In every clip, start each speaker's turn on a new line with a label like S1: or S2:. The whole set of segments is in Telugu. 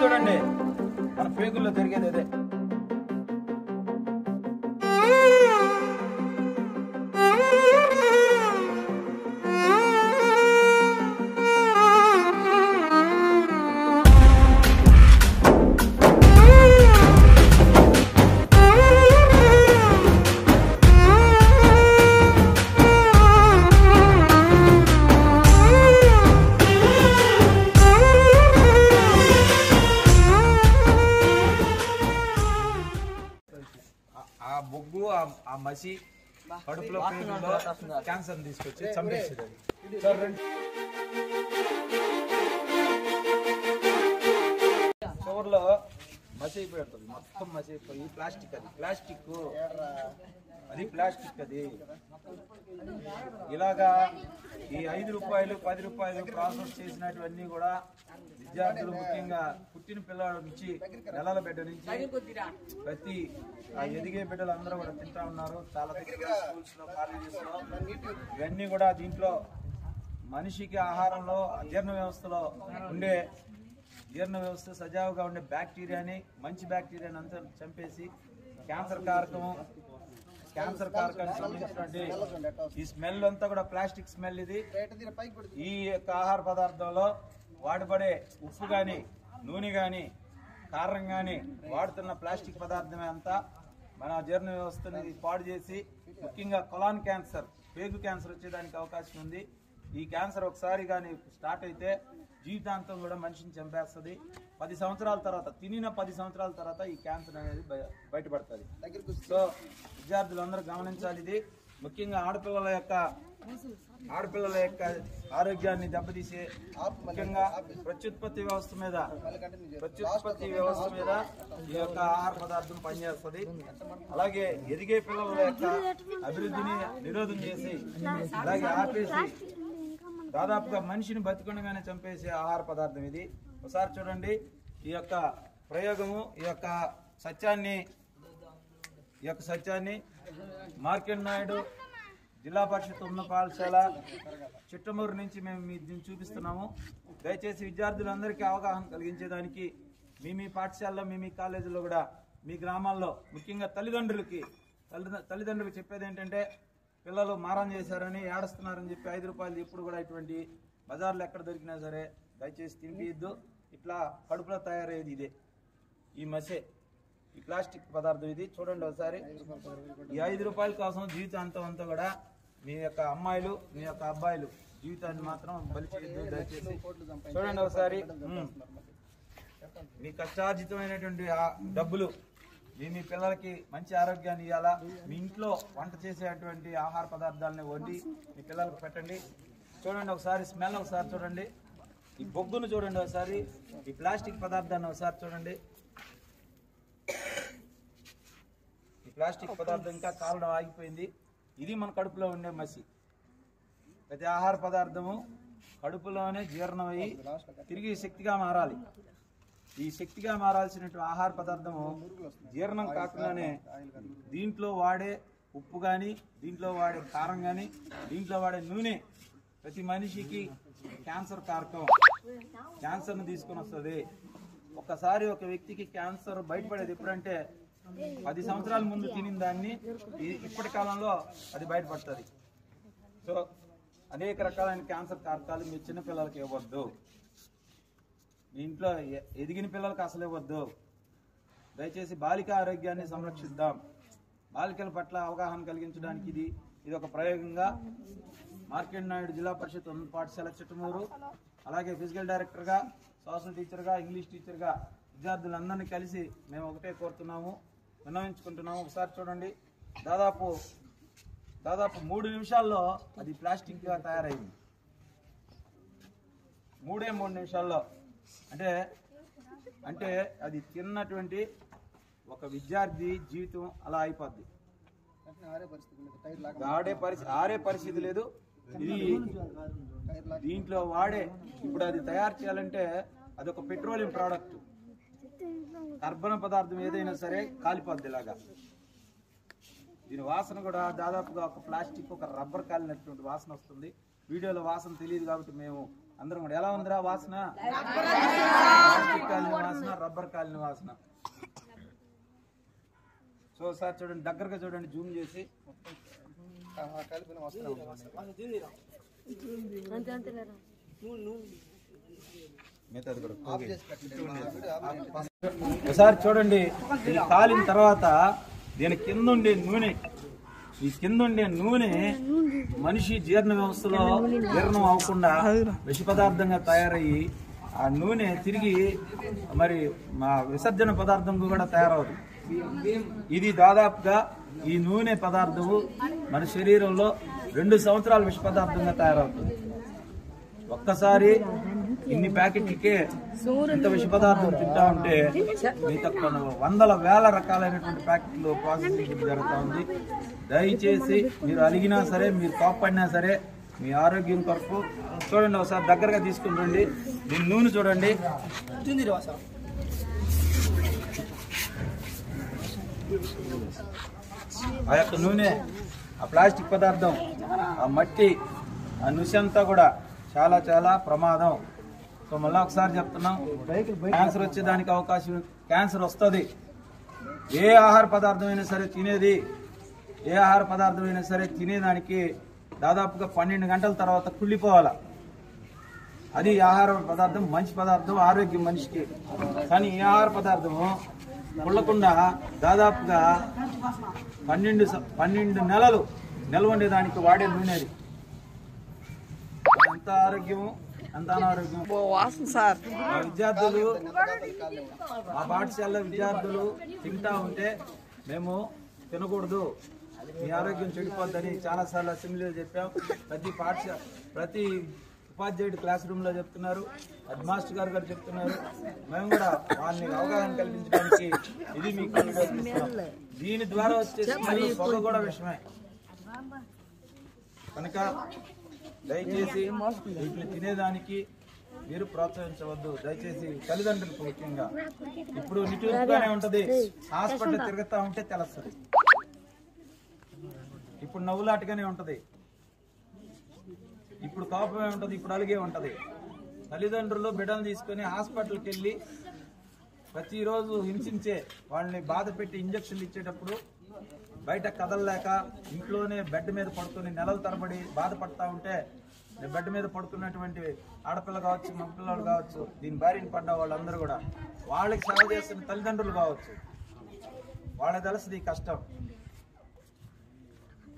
S1: చూడండి మన పేగుల్లో జరిగేది అదే. ఆ బొగ్గు ఆ మసి కడుపులో క్యాన్సర్ తీసుకొచ్చి చంపేసేది. చివర్లో మసి అయిపోయి ఉంటుంది, మొత్తం మసి అయిపోయి ప్లాస్టిక్, అది ప్లాస్టిక్, అది ప్లాస్టిక్. అది ఇలాగా ఈ 5 రూపాయలు 10 రూపాయలు ప్రాసెస్ చేసినటువన్నీ కూడా విద్యార్థులు, ముఖ్యంగా పుట్టిన పిల్లల నుంచి, నెలల బిడ్డ నుంచి ప్రతి ఎదిగే బిడ్డలు అందరూ కూడా తింటా ఉన్నారు. చాలా దగ్గర స్కూల్స్ లో, కాలేజెస్ లో ఇవన్నీ కూడా దీంట్లో మనిషికి ఆహారంలో జీర్ణ వ్యవస్థలో ఉండే జీర్ణ వ్యవస్థ సజావుగా ఉండే బ్యాక్టీరియాని, మంచి బ్యాక్టీరియాని అంతా చంపేసి క్యాన్సర్ కారకానికి సంబంధించినటువంటి ఈ స్మెల్ అంతా కూడా ప్లాస్టిక్ స్మెల్. ఇది ఈ యొక్క ఆహార పదార్థంలో వాడబడే ఉప్పు కానీ, నూనె కానీ, కారం కానీ వాడుతున్న ప్లాస్టిక్ పదార్థమే అంతా మన జీర్ణ వ్యవస్థని పాడు చేసి, ముఖ్యంగా కొలాన్ క్యాన్సర్, పేగు క్యాన్సర్ వచ్చేదానికి అవకాశం ఉంది. ఈ క్యాన్సర్ ఒకసారి కానీ స్టార్ట్ అయితే జీవితాంతం కూడా మనిషిని చంపేస్తుంది. 10 సంవత్సరాల తర్వాత, తినిన 10 సంవత్సరాల తర్వాత ఈ క్యాన్సర్ అనేది బయటపడుతుంది. సో విద్యార్థులందరూ గమనించాలి. ఇది ముఖ్యంగా ఆడపిల్లల యొక్క ఆరోగ్యాన్ని దెబ్బతీసే, ముఖ్యంగా ప్రత్యుత్పత్తి వ్యవస్థ మీద ఈ యొక్క ఆహార పదార్థం పనిచేస్తుంది. అలాగే ఎదిగే పిల్లల యొక్క అభివృద్ధిని నిరోధం చేసి, అలాగే ఆపేసి దాదాపుగా మనిషిని బతికుండగానే చంపేసే ఆహార పదార్థం ఇది. ఒకసారి చూడండి ఈ యొక్క ప్రయోగము, ఈ యొక్క సత్యాన్ని మార్కెట్ నాయుడు జిల్లా పరిషత్ ఉన్నత పాఠశాల చిట్టమూరు నుంచి మేము దీన్ని చూపిస్తున్నాము. దయచేసి విద్యార్థులందరికీ అవగాహన కలిగించేదానికి మీ పాఠశాలలో, మీ కాలేజీలో కూడా, మీ గ్రామాల్లో ముఖ్యంగా తల్లిదండ్రులకు చెప్పేది ఏంటంటే, పిల్లలు మారం చేశారని, ఏడుస్తున్నారని చెప్పి 5 రూపాయలు ఎప్పుడు కూడా ఇటువంటి బజార్లో ఎక్కడ దొరికినా సరే దయచేసి తినిపిద్దు. ఇట్లా కడుపులో తయారయ్యేది ఇదే, ఈ మసే, ఈ ప్లాస్టిక్ పదార్థం. ఇది చూడండి ఒకసారి. ఈ 5 రూపాయల కోసం జీవితాంతం అంతా కూడా మీ యొక్క అమ్మాయిలు, మీ యొక్క అబ్బాయిలు జీవితాన్ని మాత్రం బలి చేయొద్దు. దయచేసి చూడండి ఒకసారి. మీ కష్టార్జితమైనటువంటి డబ్బులు మీ పిల్లలకి మంచి ఆరోగ్యాన్ని ఇవ్వాలా, మీ ఇంట్లో వంట చేసేటువంటి ఆహార పదార్థాలని వండి మీ పిల్లలకు పెట్టండి. చూడండి ఒకసారి స్మెల్, ఒకసారి చూడండి ఈ బొగ్గును, చూడండి ఒకసారి ఈ ప్లాస్టిక్ పదార్థాన్ని ఒకసారి చూడండి. ఈ ప్లాస్టిక్ పదార్థం ఇంకా కాలడం ఆగిపోయింది. ఇది మన కడుపులో ఉండే మసి. ప్రతి ఆహార పదార్థము కడుపులోనే జీర్ణమయ్యి తిరిగి శక్తిగా మారాలి. ఈ శక్తిగా మారాల్సినటువంటి ఆహార పదార్థము జీర్ణం కాకుండానే దీంట్లో వాడే ఉప్పు కానీ, దీంట్లో వాడే కారం కానీ, దీంట్లో వాడే నూనె ప్రతి మనిషికి క్యాన్సర్ కారకం, క్యాన్సర్ను తీసుకొని వస్తుంది. ఒక్కసారి ఒక వ్యక్తికి క్యాన్సర్ బయటపడేది ఎప్పుడంటే 10 సంవత్సరాల ముందు తినిన దాన్ని ఇప్పటి కాలంలో అది బయటపడుతుంది. సో అనేక రకాలైన క్యాన్సర్ కారకాలు మీ చిన్నపిల్లలకి ఇవ్వద్దు, మీ ఇంట్లో ఎదిగిన పిల్లలకు అసలు ఇవ్వద్దు. దయచేసి బాలిక ఆరోగ్యాన్ని సంరక్షిద్దాం. బాలికల పట్ల అవగాహన కలిగించడానికి ఇది ఒక ప్రయోగంగా మార్కెట్ నాయుడు జిల్లా పరిషత్ ఉన్నత పాఠశాల చిట్టమూరు, అలాగే ఫిజికల్ డైరెక్టర్గా, సోషల్ టీచర్గా, ఇంగ్లీష్ టీచర్గా విద్యార్థులందరినీ కలిసి మేము ఒకటే కోరుతున్నాము, విన్నవించుకుంటున్నాము. ఒకసారి చూడండి, దాదాపు 3 నిమిషాల్లో అది ప్లాస్టిక్గా తయారైంది. 3 నిమిషాల్లో. అంటే అంటే అది తిన్నటువంటి ఒక విద్యార్థి జీవితం అలా అయిపోద్ది. ఆరే పరిస్థితి లేదు. ఇది దీంట్లో వాడే ఇప్పుడు అది తయారు చేయాలంటే అదొక పెట్రోలియం ప్రోడక్ట్. కర్బన పదార్థం ఏదైనా సరే కాలిపోద్ది ఇలాగా. దీని వాసన కూడా దాదాపుగా ఒక ప్లాస్టిక్ ఒక రబ్బర్ కాలినటువంటి వాసన వస్తుంది. వీడియోలో వాసన తెలియదు కాబట్టి మేము అందరం కూడా ఎలా ఉందిరా వాసన, ప్లాస్టిక్ కాలిన వాసన, రబ్బర్ కాలిన వాసన. సో సార్ చూడండి, దగ్గరగా చూడండి, జూమ్ చేసి. ఒకసారి చూడండి, ఇది కాలిన తర్వాత దీని కింద ఉండే నూనె, ఈ కింద ఉండే నూనె మనిషి జీర్ణ వ్యవస్థలో జీర్ణం అవ్వకుండా విష పదార్థంగా తయారయ్యి ఆ నూనె తిరిగి మరి మా విసర్జన పదార్థం కూడా తయారవుతుంది. ఇది దాదాపుగా ఈ నూనె పదార్థము మన శరీరంలో 2 సంవత్సరాల విష పదార్థంగా తయారవుతుంది. ఒక్కసారి ఇన్ని ప్యాకెట్లకే ఇంత విష పదార్థం తింటా ఉంటే మిగతా వందల వేల రకాలైనటువంటి ప్యాకెట్లు ప్రాసెసింగ్ జరుగుతూ ఉంది. దయచేసి మీరు అలిగినా సరే, మీరు కోప్పడినా సరే, మీ ఆరోగ్యం కొరకు చూడండి. ఒకసారి దగ్గరగా తీసుకుని రండి. దీని నూనె చూడండి. ఆ యొక్క నూనె, ఆ ప్లాస్టిక్ పదార్థం, ఆ మట్టి, ఆ నుసంతా కూడా చాలా చాలా ప్రమాదం. సో మళ్ళీ ఒకసారి చెప్తున్నాం, క్యాన్సర్ వచ్చేదానికి అవకాశం, క్యాన్సర్ వస్తుంది. ఏ ఆహార పదార్థం అయినా సరే తినేది, ఏ ఆహార పదార్థం అయినా సరే తినేదానికి దాదాపుగా 12 గంటల తర్వాత కుళ్ళిపోవాలి. అది ఆహార పదార్థం, మంచి పదార్థం, ఆరోగ్యం మనిషికి. కానీ ఈ ఆహార పదార్థము కుళ్ళకుండా దాదాపుగా 12 నెలలు నిల్వ ఉండేదానికి వాడే నూనెది. ఎంత ఆరోగ్యము, ఎంత అనారోగ్యం. విద్యార్థులు, మా పాఠశాల విద్యార్థులు తింటా ఉంటే మేము తినకూడదు, మీ ఆరోగ్యం చెడిపోద్దని చాలాసార్లు అసెంబ్లీలో చెప్పాం. ప్రతి ఉపాధ్యాయుడు క్లాస్ రూమ్ లో చెప్తున్నారు, హెడ్ మాస్టర్ గారు చెప్తున్నారు. మేము కూడా వాళ్ళని అవగాహన కల్పించడానికి ఇది మీకు దీని ద్వారా వచ్చేసి పొగ కూడా విషయమే. కనుక దయచేసి వీటిని తినేదానికి మీరు ప్రోత్సహించవద్దు. దయచేసి తల్లిదండ్రులకు ముఖ్యంగా. ఇప్పుడు నిటూర్పుగానే ఉంటది, హాస్పిటల్ తిరుగుతా ఉంటే తెలుస్తుంది. ఇప్పుడు నవ్వులాటగానే ఉంటది, ఇప్పుడు కోపమే ఉంటది, ఇప్పుడు అలిగే ఉంటది. తల్లిదండ్రులు బిడ్డలు తీసుకుని హాస్పిటల్కి వెళ్ళి ప్రతిరోజు హింసించే వాళ్ళని బాధ పెట్టి ఇంజక్షన్లు ఇచ్చేటప్పుడు బయట కదలలేక ఇంట్లోనే బెడ్ మీద పడుకుని నెలల తరబడి బాధపడతా ఉంటే, బెడ్ మీద పడుకున్నటువంటి ఆడపిల్ల కావచ్చు, మగపిల్లలు కావచ్చు, దీని బారిన పడ్డ వాళ్ళందరూ కూడా వాళ్ళకి సేవ చేస్తున్న తల్లిదండ్రులు కావచ్చు, వాళ్ళకి తెలుస్తుంది ఈ కష్టం.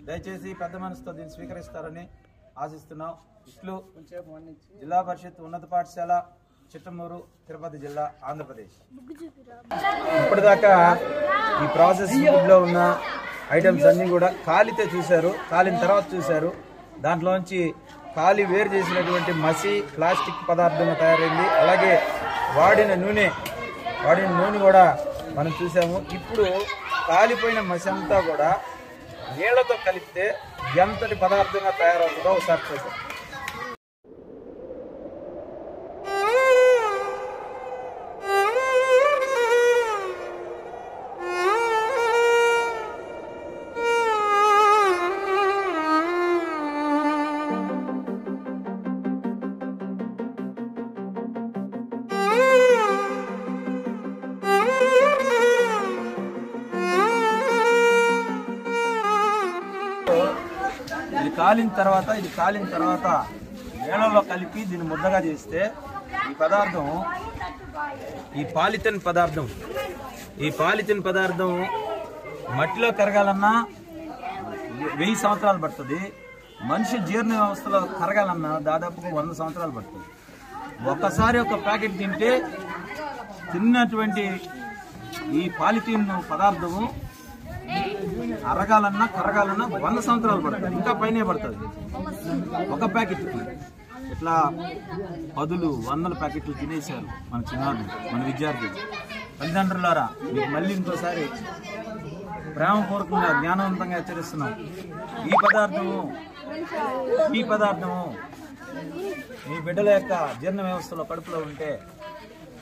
S1: దయచేసి పెద్ద మనసుతో దీన్ని స్వీకరిస్తారని ఆశిస్తున్నాం. ఇట్లు జిల్లా పరిషత్ ఉన్నత పాఠశాల చిట్టమూరు, తిరుపతి జిల్లా, ఆంధ్రప్రదేశ్. ఇప్పటిదాకా ఈ ప్రాసెస్ ఫుడ్లో ఉన్న ఐటమ్స్ అన్నీ కూడా కాలితే చూశారు, కాలిన తర్వాత చూశారు. దాంట్లోంచి కాలి వేరు చేసినటువంటి మసి ప్లాస్టిక్ పదార్థం తయారైంది. అలాగే వాడిన నూనె కూడా మనం చూసాము. ఇప్పుడు కాలిపోయిన మసి అంతా కూడా నీళ్లతో కలిపితే ఎంతటి పదార్థంగా తయారవుతుందో ఒకసారి చూద్దాం. ఇది కాలిన తర్వాత నీళ్ళలో కలిపి దీన్ని ముద్దగా చేస్తే ఈ పదార్థం, ఈ పాలిథిన్ పదార్థం మట్టిలో కరగాలన్నా 1000 సంవత్సరాలు పడుతుంది. మనిషి జీర్ణ వ్యవస్థలో కరగాలన్నా దాదాపుగా 100 సంవత్సరాలు పడుతుంది. ఒక్కసారి ఒక ప్యాకెట్ తింటే తిన్నటువంటి ఈ పాలిథిన్ పదార్థము కరగాలన్నా 100 సంవత్సరాలు పడుతుంది, ఇంకా పైనే పడుతుంది ఒక ప్యాకెట్కి. ఇట్లా 10 100 ప్యాకెట్లు తినేశారు మన చిన్నారులు, మన విద్యార్థులు. తల్లిదండ్రులారా, మీకు మళ్ళీ ఇంకోసారి ప్రేమపూర్వకంగా జ్ఞానవంతంగా హెచ్చరిస్తున్నాం. ఈ పదార్థము మీ బిడ్డల యొక్క జీర్ణ వ్యవస్థలో కడుపులో ఉంటే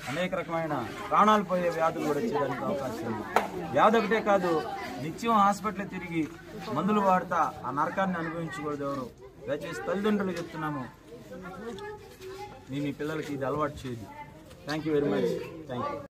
S1: అనేక రకమైన ప్రాణాలు పోయే వ్యాధులు కూడా వచ్చేదానికి అవకాశం ఉంది. వ్యాధి ఒకటే కాదు, నిత్యం హాస్పిటల్ తిరిగి మందులు వాడుతా ఆ నరకాన్ని అనుభవించకూడదు ఎవరు. దయచేసి తల్లిదండ్రులు చెప్తున్నాము, మీ పిల్లలకి ఇది అలవాటు చేయదు. Thank you very much. Thank you.